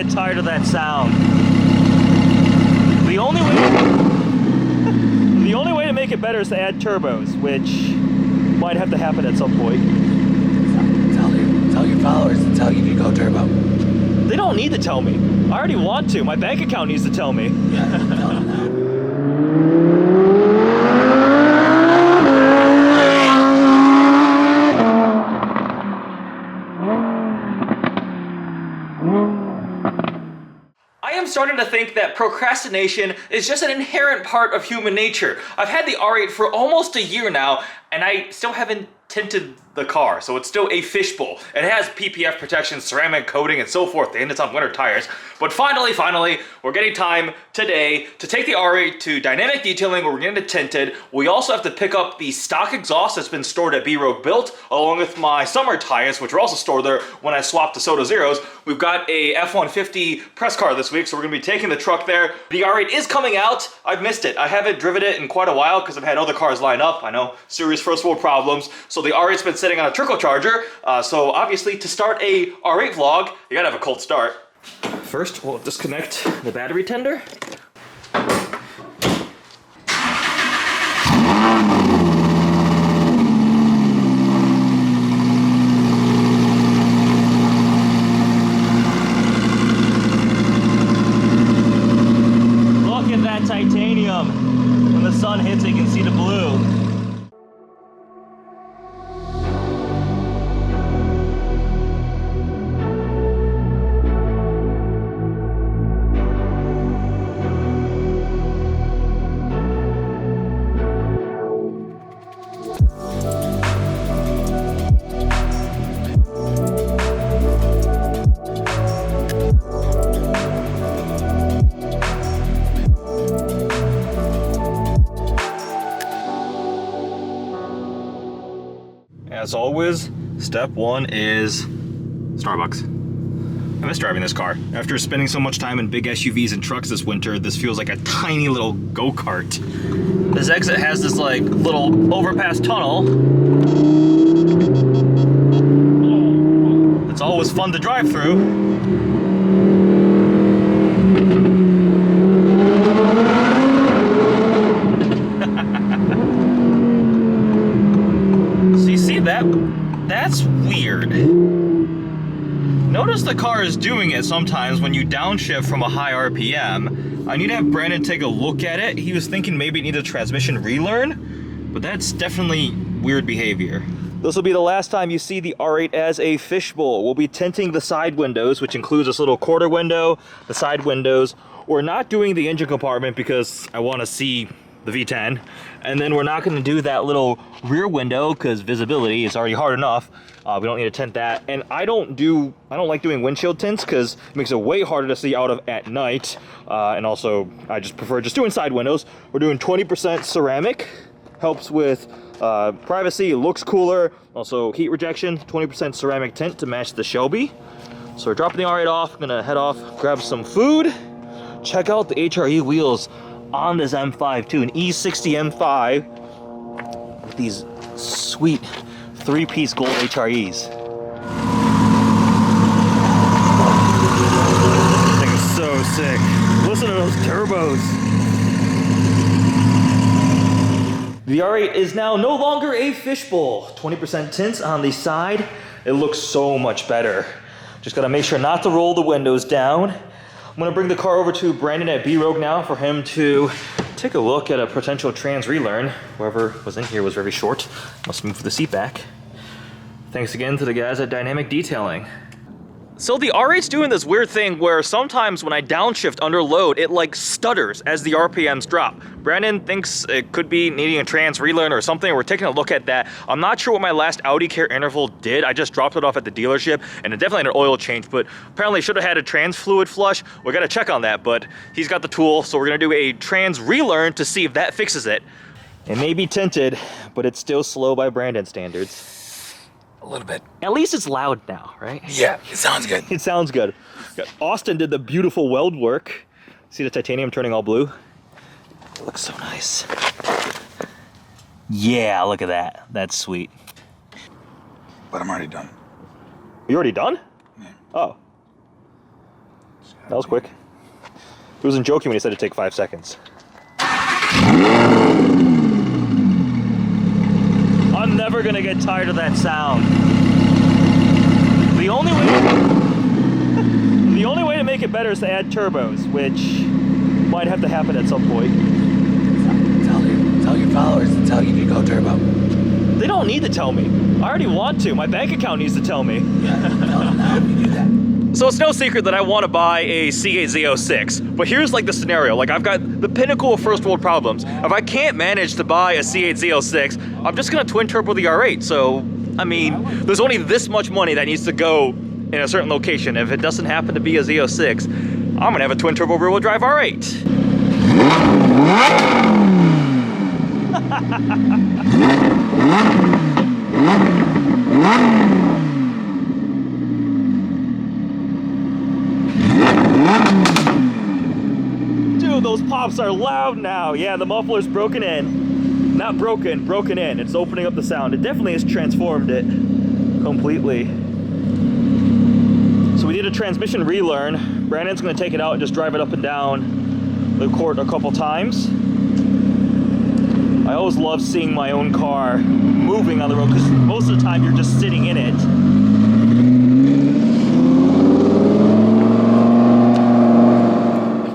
get tired of that sound. The only way to make it better is to add turbos, which might have to happen at some point. Tell your followers to tell you to go turbo. They don't need to tell me. I already want to. My bank account needs to tell me. Yeah, tell them that. I am starting to think that procrastination is just an inherent part of human nature. I've had the R8 for almost a year now, and I still haven't tinted the car, so it's still a fishbowl. It has PPF protection, ceramic coating, and so forth, and it's on winter tires. But finally, we're getting time today to take the R8 to dynamic detailing, where we're getting it tinted. We also have to pick up the stock exhaust that's been stored at B-Rogue Built, along with my summer tires, which were also stored there when I swapped to Soto Zeros. We've got a F-150 press car this week, so we're gonna be taking the truck there. The R8 is coming out. I've missed it. I haven't driven it in quite a while because I've had other cars line up. I know, serious first world problems. So the R8's been sitting on a trickle charger. So obviously to start a R8 vlog, you gotta have a cold start. First, we'll disconnect the battery tender. Look at that titanium. When the sun hits it, you can see the blue. As always, step one is Starbucks. I miss driving this car. After spending so much time in big SUVs and trucks this winter, this feels like a tiny little go-kart. This exit has this like little overpass tunnel. It's always fun to drive through. That's weird. Notice the car is doing it sometimes when you downshift from a high RPM. I need to have Brandon take a look at it. He was thinking maybe it needed a transmission relearn, but that's definitely weird behavior. This will be the last time you see the R8 as a fishbowl. We'll be tinting the side windows, which includes this little quarter window, the side windows. We're not doing the engine compartment because I want to see the V10, and then we're not going to do that little rear window because visibility is already hard enough. We don't need to tint that, and I don't like doing windshield tints because it makes it way harder to see out of at night, and also I just prefer just doing side windows. We're doing 20% ceramic, helps with privacy, it looks cooler, also heat rejection. 20% ceramic tint to match the Shelby. So we're dropping the R8 off. I'm gonna head off, grab some food, check out the HRE wheels on this M5 too, an E60 M5 with these sweet 3-piece gold HREs. This thing is so sick. Listen to those turbos. The R8 is now no longer a fishbowl. 20% tints on the side. It looks so much better. Just gotta make sure not to roll the windows down. I'm gonna bring the car over to Brandon at B-Rogue now for him to take a look at a potential trans relearn. Whoever was in here was very short. Must move the seat back. Thanks again to the guys at Dynamic Detailing. So the R8's doing this weird thing where sometimes when I downshift under load, it like stutters as the RPMs drop. Brandon thinks it could be needing a trans relearn or something. We're taking a look at that. I'm not sure what my last Audi care interval did. I just dropped it off at the dealership and it definitely had an oil change, but apparently should have had a trans fluid flush. We gotta check on that, but he's got the tool, so we're gonna do a trans relearn to see if that fixes it. It may be tinted, but it's still slow by Brandon standards. A little bit. At least it's loud now, right? Yeah, it sounds good. It sounds good. Austin did the beautiful weld work. See the titanium turning all blue? It looks so nice. Yeah, look at that. That's sweet. But I'm already done. You already done? Yeah. Oh. Just That was quick. He wasn't joking when he said it'd take 5 seconds. I'm never gonna get tired of that sound. The only way to make it better is to add turbos, which might have to happen at some point. Tell your followers to tell you to go turbo. They don't need to tell me. I already want to. My bank account needs to tell me. Yeah, tell them now if you do that. So it's no secret that I want to buy a C8 Z06, but here's like the scenario. Like I've got the pinnacle of first world problems. If I can't manage to buy a C8 Z06, I'm just gonna twin turbo the R8. So, I mean, there's only this much money that needs to go in a certain location. If it doesn't happen to be a Z06, I'm gonna have a twin turbo rear wheel drive R8. Dude, those pops are loud now. Yeah, the muffler's broken in. Not broken, broken in. It's opening up the sound. It definitely has transformed it completely. So we did a transmission relearn. Brandon's gonna take it out and just drive it up and down the court a couple times. I always love seeing my own car moving on the road because most of the time you're just sitting in it.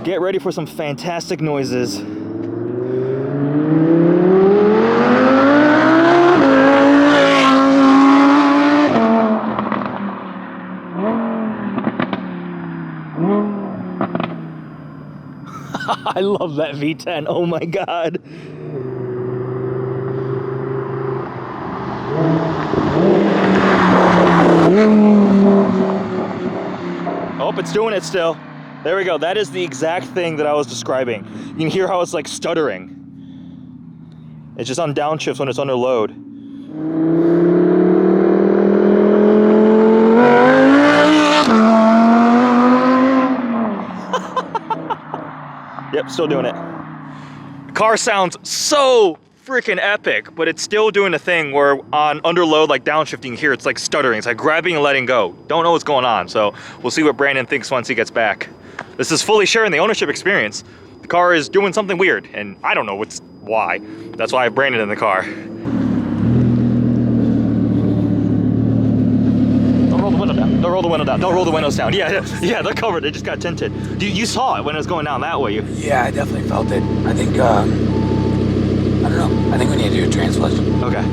Get ready for some fantastic noises. I love that V10, oh my God. Oh, it's doing it still. There we go. That is the exact thing that I was describing. You can hear how it's like stuttering. It's just on downshifts when it's under load. Yep, still doing it. The car sounds so freaking epic, but it's still doing the thing where on under load, like downshifting here, it's like stuttering. It's like grabbing and letting go. Don't know what's going on. So we'll see what Brandon thinks once he gets back. This is fully sharing the ownership experience. The car is doing something weird, and I don't know why. That's why I have Brandon in the car. Don't roll the window down. Don't roll the window down. Don't roll the windows down. Yeah, they're covered. They just got tinted. You saw it when it was going down that way. Yeah, I definitely felt it. I think, I don't know. I think we need to do a transmission. Okay.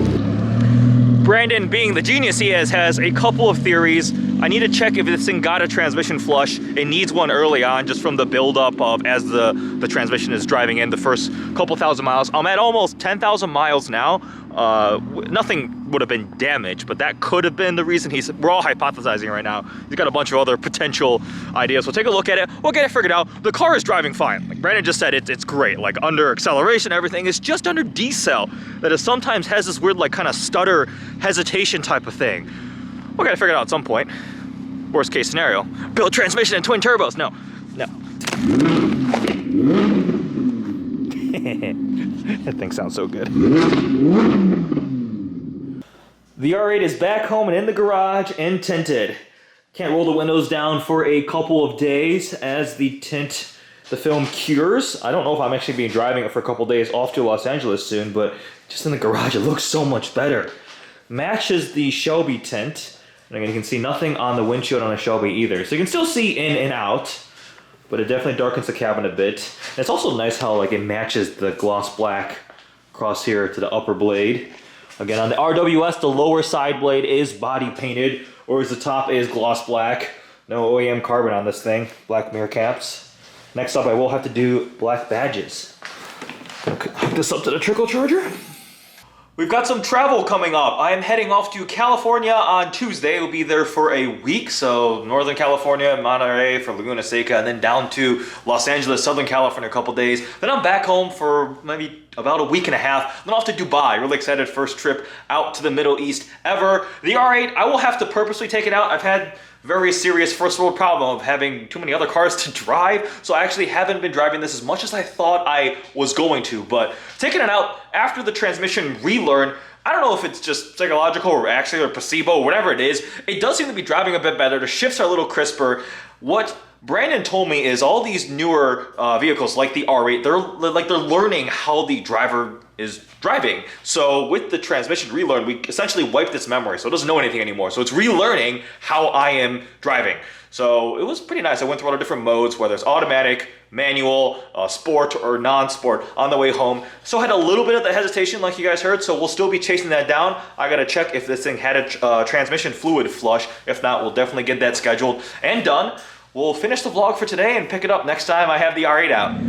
Brandon, being the genius he is, has a couple of theories. I need to check if this thing got a transmission flush. It needs one early on, just from the buildup of as the transmission is driving in the first couple thousand miles. I'm at almost 10,000 miles now. Nothing would have been damaged, but that could have been the reason. We're all hypothesizing right now. He's got a bunch of other potential ideas. We'll take a look at it. We'll get it figured out. The car is driving fine. Like Brandon just said, it's great. Like under acceleration, everything is just under decel. That it sometimes has this weird like kind of stutter hesitation type of thing. We'll get it figured out at some point. Worst case scenario, build transmission and twin turbos. No. That thing sounds so good. The R8 is back home and in the garage and tinted. Can't roll the windows down for a couple of days as the film cures. I don't know if I'm actually being driving it for a couple of days off to Los Angeles soon, but just in the garage it looks so much better. Matches the Shelby tint. And again, you can see nothing on the windshield on a Shelby either. So you can still see in and out, but it definitely darkens the cabin a bit. And it's also nice how like it matches the gloss black across here to the upper blade. Again, on the RWS, the lower side blade is body painted, whereas the top is gloss black. No OEM carbon on this thing. Black mirror caps. Next up, I will have to do black badges. Hook this up to the trickle charger. We've got some travel coming up. I am heading off to California on Tuesday. We'll be there for a week. So Northern California, Monterey for Laguna Seca, and then down to Los Angeles, Southern California a couple days. Then I'm back home for maybe about a week and a half. Then off to Dubai. Really excited, first trip out to the Middle East ever. The R8, I will have to purposely take it out. I've had very serious first world problem of having too many other cars to drive, so I actually haven't been driving this as much as I thought I was going to, but taking it out after the transmission relearn, I don't know if it's just psychological or actually or placebo, whatever it is. It does seem to be driving a bit better. The shifts are a little crisper. What Brandon told me is all these newer vehicles like the R8, they're learning how the driver is driving. So with the transmission relearn, we essentially wiped its memory, so it doesn't know anything anymore. So it's relearning how I am driving. So it was pretty nice. I went through all the different modes, whether it's automatic, manual, sport, or non-sport on the way home. So I had a little bit of the hesitation like you guys heard, so we'll still be chasing that down. I gotta check if this thing had a transmission fluid flush. If not, we'll definitely get that scheduled and done. We'll finish the vlog for today and pick it up next time I have the R8 out.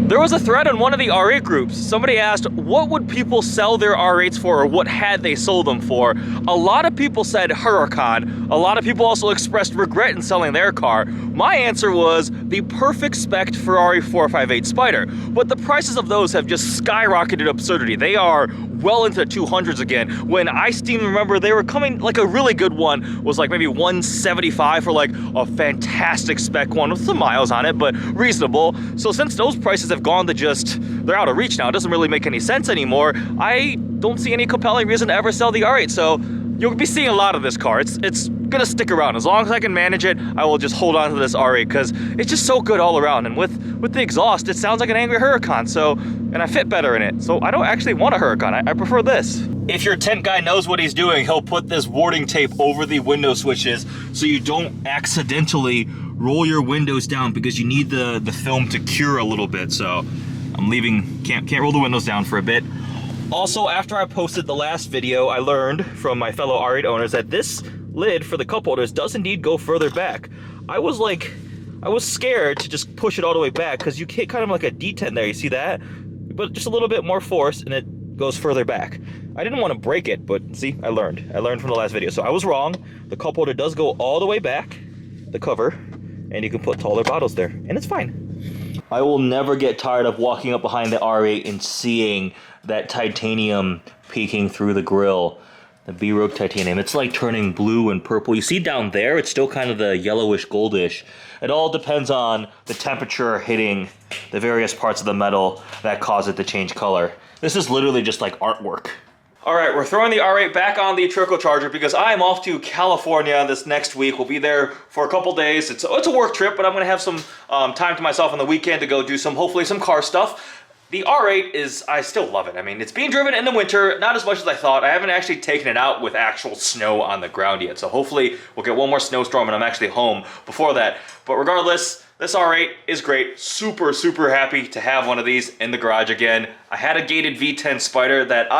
There was a thread on one of the R8 groups. Somebody asked, what would people sell their R8s for, or what had they sold them for? A lot of people said Huracan. A lot of people also expressed regret in selling their car. My answer was the perfect spec Ferrari 458 Spider. But the prices of those have just skyrocketed absurdity. They are well into the 200s again. When I still remember they were coming, like a really good one was like maybe 175 for like a fantastic spec one with some miles on it, but reasonable. So since those prices have gone to just, they're out of reach now, it doesn't really make any sense anymore, I don't see any compelling reason to ever sell the R8. So you'll be seeing a lot of this car. It's gonna stick around. As long as I can manage it, I will just hold on to this R8 because it's just so good all around. And with the exhaust, it sounds like an angry Huracan, so, and I fit better in it. So I don't actually want a Huracan, I prefer this. If your tint guy knows what he's doing, he'll put this warding tape over the window switches so you don't accidentally roll your windows down because you need the film to cure a little bit. So I'm leaving, can't roll the windows down for a bit. Also, after I posted the last video, I learned from my fellow R8 owners that this lid for the cup holders does indeed go further back. I was scared to just push it all the way back because you hit kind of like a detent there, you see that? But just a little bit more force and it goes further back. I didn't want to break it, but see, I learned from the last video. So I was wrong. The cup holder does go all the way back, the cover, and you can put taller bottles there, and it's fine. I will never get tired of walking up behind the R8 and seeing that titanium peeking through the grille. The B-Rogue titanium. It's like turning blue and purple. You see down there, it's still kind of the yellowish goldish. It all depends on the temperature hitting the various parts of the metal that cause it to change color. This is literally just like artwork. All right, we're throwing the R8 back on the trickle charger because I am off to California this next week. We'll be there for a couple days. It's a work trip, but I'm gonna have some time to myself on the weekend to go do hopefully some car stuff. The R8 is, I still love it. I mean, it's being driven in the winter, not as much as I thought. I haven't actually taken it out with actual snow on the ground yet. So hopefully we'll get one more snowstorm and I'm actually home before that. But regardless, this R8 is great. Super, super happy to have one of these in the garage again. I had a gated V10 Spider that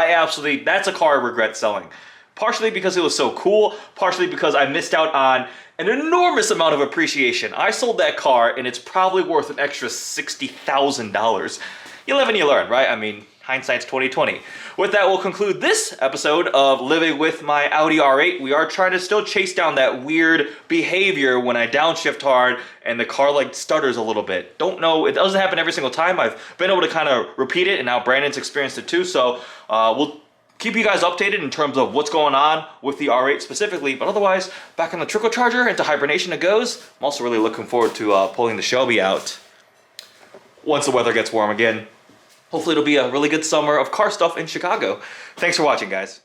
that's a car I regret selling. Partially because it was so cool, partially because I missed out on an enormous amount of appreciation. I sold that car and it's probably worth an extra $60,000. You live and you learn, right? I mean, hindsight's 20/20. With that, we'll conclude this episode of living with my Audi R8. We are trying to still chase down that weird behavior when I downshift hard and the car like stutters a little bit. Don't know, it doesn't happen every single time. I've been able to kind of repeat it and now Brandon's experienced it too. So we'll keep you guys updated in terms of what's going on with the R8 specifically. But otherwise, back on the trickle charger, into hibernation it goes. I'm also really looking forward to pulling the Shelby out once the weather gets warm again. Hopefully it'll be a really good summer of car stuff in Chicago. Thanks for watching, guys.